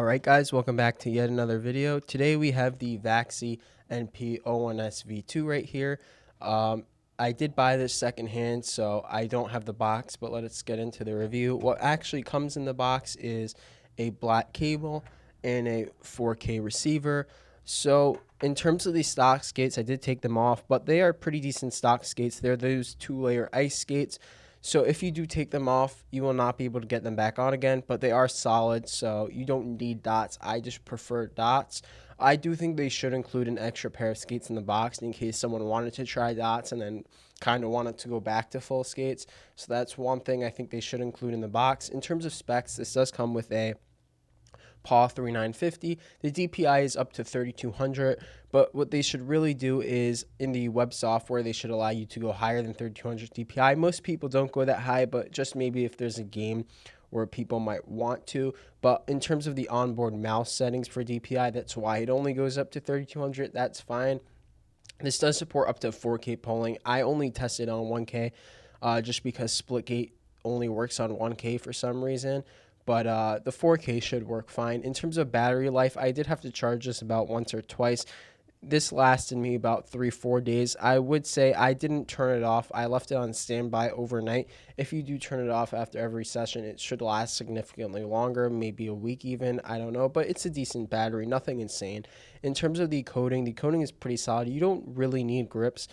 Alright guys, welcome back to yet another video. Today we have the Vaxee NP-01SV2 right here. I did buy this secondhand, so I don't have the box, but let's get into the review. What actually comes in the box is a black cable and a 4K receiver. So in terms of these stock skates, I did take them off, but they are pretty decent stock skates. They're those 2-layer ice skates. So if you do take them off, you will not be able to get them back on again, but they are solid, so you don't need dots. I just prefer dots. I do think they should include an extra pair of skates in the box in case someone wanted to try dots and then kind of wanted to go back to full skates. So that's one thing I think they should include in the box. In terms of specs, this does come with a PAW 3950. The DPI is up to 3200, but what they should really do is in the web software, they should allow you to go higher than 3200 DPI. Most people don't go that high, but just maybe if there's a game where people might want to. But in terms of the onboard mouse settings for DPI, that's why it only goes up to 3200. That's fine. This does support up to 4K polling. I only tested on 1K just because Splitgate only works on 1K for some reason. But the 4K should work fine. In terms of battery life, I did have to charge this about once or twice. This lasted me about 3-4 days. I would say I didn't turn it off. I left it on standby overnight. If you do turn it off after every session, it should last significantly longer, maybe a week even. I don't know, but it's a decent battery, nothing insane. In terms of the coating is pretty solid. You don't really need grips.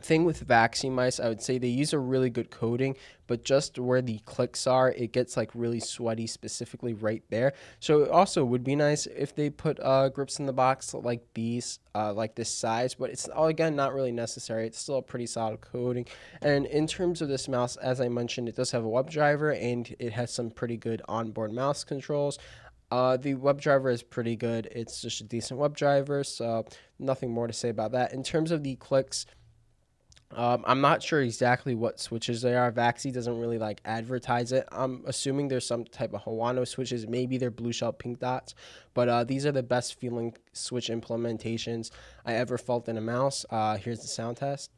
Thing with Vaxee mice, I would say they use a really good coating, but just where the clicks are, it gets like really sweaty, specifically right there. So it also would be nice if they put grips in the box like these, like this size, but it's again not really necessary. It's still a pretty solid coating. And in terms of this mouse, as I mentioned, it does have a web driver and it has some pretty good onboard mouse controls. The web driver is pretty good. It's just a decent web driver, so nothing more to say about that. In terms of the clicks, I'm not sure exactly what switches they are. Vaxee doesn't really like advertise it. I'm assuming there's some type of Hawano switches. Maybe they're blue shell pink dots. But these are the best feeling switch implementations I ever felt in a mouse. Here's the sound test.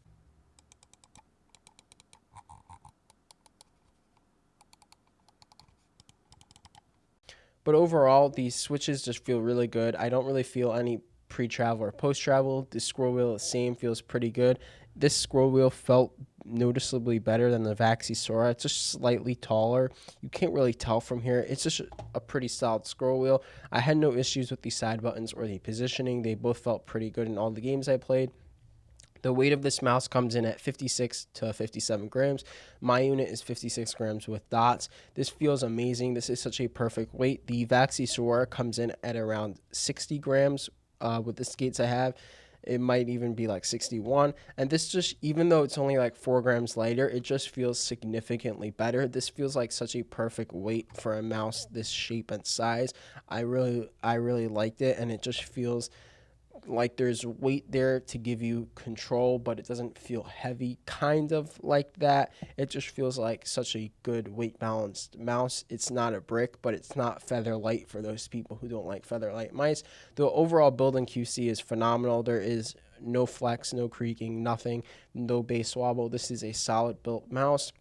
But overall, these switches just feel really good. I don't really feel any pre-travel or post-travel. The scroll wheel, the same, feels pretty good. This scroll wheel felt noticeably better than the Vaxee Sora. It's just slightly taller. You can't really tell from here. It's just a pretty solid scroll wheel. I had no issues with the side buttons or the positioning. They both felt pretty good in all the games I played. The weight of this mouse comes in at 56 to 57 grams. My unit is 56 grams with dots. This feels amazing. This is such a perfect weight. The Vaxee Sora comes in at around 60 grams with the skates I have. It might even be like 61. And this just, even though it's only like 4 grams lighter, it just feels significantly better. This feels like such a perfect weight for a mouse this shape and size. I really liked it, and it just feels like there's weight there to give you control, but it doesn't feel heavy, kind of like that. It just feels like such a good weight balanced mouse. It's not a brick, but it's not feather light for those people who don't like feather light mice. The overall build in QC is phenomenal. There is no flex, no creaking, nothing, no base wobble. This is a solid built mouse.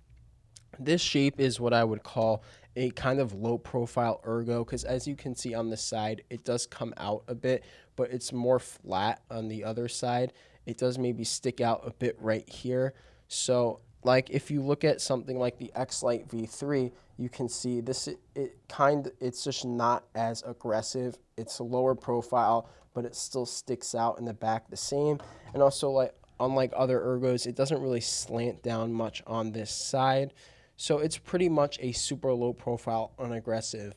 This shape is what I would call a kind of low profile ergo, because as you can see on the side, it does come out a bit, but it's more flat on the other side. It does maybe stick out a bit right here. So like if you look at something like the Xlite V3, you can see this, it's just not as aggressive. It's a lower profile, but it still sticks out in the back the same. And also, like unlike other ergos, it doesn't really slant down much on this side. So it's pretty much a super low profile, unaggressive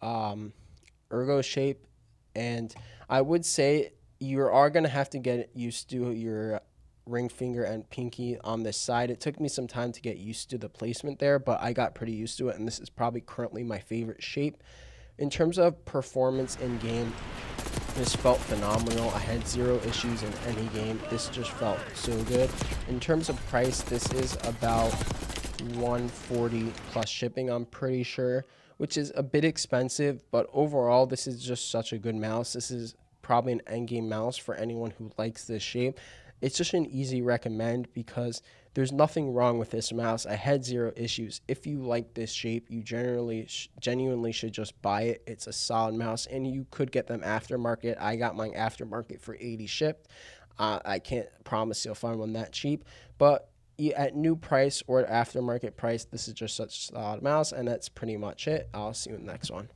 ergo shape. And I would say you are going to have to get used to your ring finger and pinky on this side. It took me some time to get used to the placement there, but I got pretty used to it, and this is probably currently my favorite shape. In terms of performance in game, this felt phenomenal. I had zero issues in any game. This just felt so good. In terms of price, this is about $140 plus shipping, I'm pretty sure, which is a bit expensive, but overall this is just such a good mouse. This is probably an endgame mouse for anyone who likes this shape. It's just an easy recommend because There's nothing wrong with this mouse. I had zero issues. If you like this shape, you genuinely should just buy it. It's a solid mouse, and you could get them aftermarket. I got mine aftermarket for 80 shipped. I can't promise you'll find one that cheap, but at new price or aftermarket price, this is just such a solid mouse, and that's pretty much it. I'll see you in the next one.